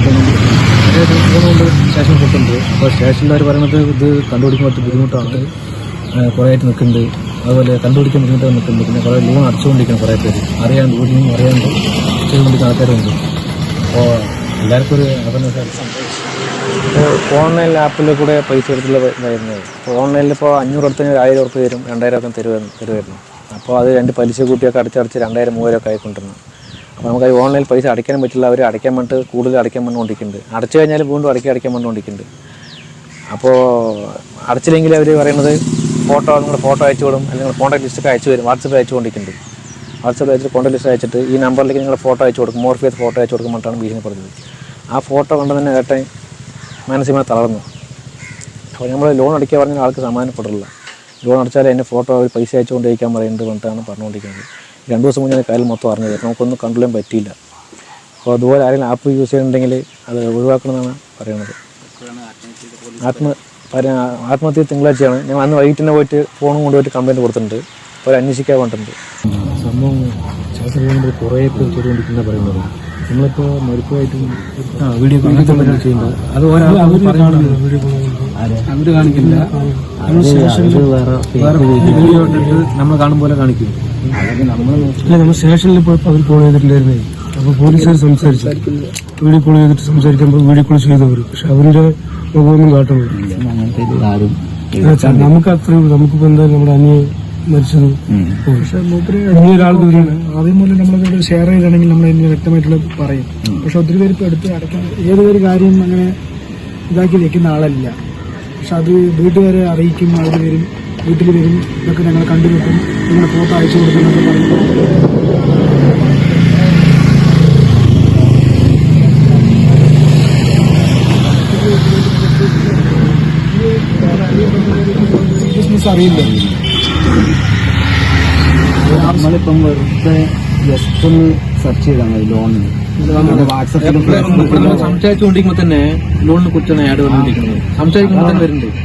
ഫോണുകൊണ്ട് station കൊടുക്കുന്നുണ്ട്. അപ്പോൾ സ്റ്റേഷനിലാർ പറയുന്നത് ഇത് കണ്ടുപിടിക്കാൻ കുറച്ച് ബുദ്ധിമുട്ടാണ്, കുറേ ആയിട്ട് നിൽക്കുന്നുണ്ട്. അതുപോലെ കണ്ടുപിടിക്കാൻ ബുദ്ധിമുട്ടാണ് നിൽക്കുന്നുണ്ട്. പിന്നെ കുറേ ലോൺ അടച്ചുകൊണ്ടിരിക്കണം, കുറേ പേര് അറിയാണ്ട് വീട്ടിൽ അറിയാണ്ട് ചെയ്തുകൊണ്ടിരിക്കുന്ന ആൾക്കാരുണ്ട്. അപ്പോൾ എല്ലാവർക്കും ഒരു അവയർനെസ് സംഭവിച്ചു. ഇപ്പോൾ ഓൺലൈൻ ആപ്പിൽ കൂടെ പൈസ എടുത്തുള്ള ഇതായിരുന്നത്. ഇപ്പോൾ ഓൺലൈനിൽ ഇപ്പോൾ 500 എടുത്ത് 1000 ഉറുപ്പ് തരും, 2000 ഒക്കെ തരുമായിരുന്നു. അപ്പോൾ അത് 2 പലിശ കൂട്ടിയൊക്കെ അടച്ചടച്ച് 2000 3000 ഒക്കെ ആയിക്കൊണ്ടിരുന്നു. അപ്പോൾ നമുക്ക് ഓൺലൈനിൽ പൈസ അടയ്ക്കാനും പറ്റില്ല. അവർ അടയ്ക്കാൻ വേണ്ടിയിട്ട് കൂടുതൽ അടയ്ക്കാൻ വന്നുകൊണ്ടിരിക്കുന്നുണ്ട്. അടച്ചു കഴിഞ്ഞാൽ വീണ്ടും അടയ്ക്കാൻ വന്നുകൊണ്ടിരിക്കുന്നുണ്ട്. അപ്പോൾ അടച്ചില്ലെങ്കിൽ അവർ പറയുന്നത് നിങ്ങൾ ഫോട്ടോ അയച്ചു വിടും, അല്ലെങ്കിൽ കോൺടാക്ട് ലിസ്റ്റൊക്കെ അയച്ചു വരും. വാട്സപ്പിൽ അയച്ചുകൊണ്ടിരിക്കുന്നുണ്ട്. വാട്സപ്പിൽ അയച്ചിട്ട് കോൺടാക്ട് ലിസ്റ്റ് അയച്ചിട്ട് ഈ നമ്പറിലേക്ക് നിങ്ങൾ ഫോട്ടോ അയച്ചു കൊടുക്കും, മോർഫ് ചെയ്ത് ഫോട്ടോ അയച്ചു കൊടുക്കുമ്പോഴാണ് ഭീഷണിപ്പെടുന്നത്. ആ ഫോട്ടോ കൊണ്ട് തന്നെ ഏട്ടൻ മാനസികമായി തളർന്നു. അപ്പോൾ നമ്മൾ ലോൺ അടയ്ക്കാൻ പറഞ്ഞാൽ ആൾക്ക് സമാധാനപ്പെടില്ല. ലോൺ അടച്ചാൽ എന്നെ ഫോട്ടോ അവർ പൈസ അയച്ചുകൊണ്ടിരിക്കാൻ പറയുന്നത് പറഞ്ഞിട്ടാണ് പറഞ്ഞുകൊണ്ടിരിക്കുന്നത്. 2 ദിവസം മുന്നേ കാര്യം മൊത്തം അറിഞ്ഞത്, നമുക്കൊന്നും കൺട്രോൾ ചെയ്യാൻ പറ്റിയില്ല. അപ്പോൾ അതുപോലെ ആരെങ്കിലും ആപ്പ് യൂസ് ചെയ്യുന്നുണ്ടെങ്കിൽ അത് ഒഴിവാക്കണമെന്നാണ് പറയുന്നത്. ആത്മഹത്യ തിങ്കളാഴ്ചയാണ്. ഞങ്ങൾ അന്ന് വൈകിട്ട് തന്നെ പോയിട്ട് ഫോണും കൊണ്ടുപോയിട്ട് കംപ്ലയിൻറ്റ് കൊടുത്തിട്ടുണ്ട്. അവർ അന്വേഷിക്കാൻ വേണ്ടിയിട്ടുണ്ട്. സംഭവം ശാസ്ത്രജ്ഞർ കുറേ പേർ ചെയ്തുകൊണ്ടിരിക്കുന്ന പറയുന്നത് നമ്മളിപ്പോൾ മരുപ്പമായിട്ടും വീഡിയോ ചെയ്യുന്നത് അത് അവർ കാണിക്കില്ല. നമ്മൾ കാണും പോലെ കാണിക്കും. നമ്മൾ സ്റ്റേഷനിൽ പോയപ്പോൾ അവർ കോൾ ചെയ്തിട്ടുണ്ടായിരുന്നേ. അപ്പോൾ പോലീസുകാർ സംസാരിച്ചു, വീഡിയോ കോൾ ചെയ്തിട്ട് സംസാരിക്കുമ്പോൾ വീഡിയോ കോൾ ചെയ്തവർ, പക്ഷെ അവരുടെ മുഖമൊന്നും കാട്ടുന്നു. നമുക്ക് അത്രയും നമുക്കിപ്പോൾ എന്തായാലും നമ്മുടെ അന്യം മരിച്ചത്. പക്ഷെ ഒരാൾക്ക് ആദ്യം മൂലം നമ്മളത് ഷെയർ ചെയ്താണെങ്കിൽ നമ്മൾ അതിന് വ്യക്തമായിട്ടുള്ള പറയും. പക്ഷെ ഒത്തിരി പേര് ഇപ്പോൾ എടുത്ത് അടയ്ക്കാൻ ഏതൊരു കാര്യം അങ്ങനെ ഇതാക്കി വെക്കുന്ന ആളല്ല. പക്ഷെ അത് വീട്ടുകാരെ അറിയിക്കും, അവർ വരും, വീട്ടിൽ വരും, ഇതൊക്കെ ഞങ്ങൾ കണ്ടുവെക്കും, നിങ്ങളുടെ ഫോട്ടോ അയച്ചു കൊടുക്കുന്നൊക്കെ പറയും. അറിയില്ല. നമ്മളിപ്പം വെറുതെ ജസ്റ്റ് ഒന്ന് സെർച്ച് ചെയ്താൽ മതി ലോണിന്. വാട്സാപ്പിൽ സംസാരിച്ചുകൊണ്ടിരിക്കുമ്പോൾ തന്നെ ലോണിനെ കുറിച്ചാണ് ആഡ് വന്നിരിക്കുന്നത്. സംസാരിക്കുമ്പോൾ തന്നെ വരുന്നുണ്ട്.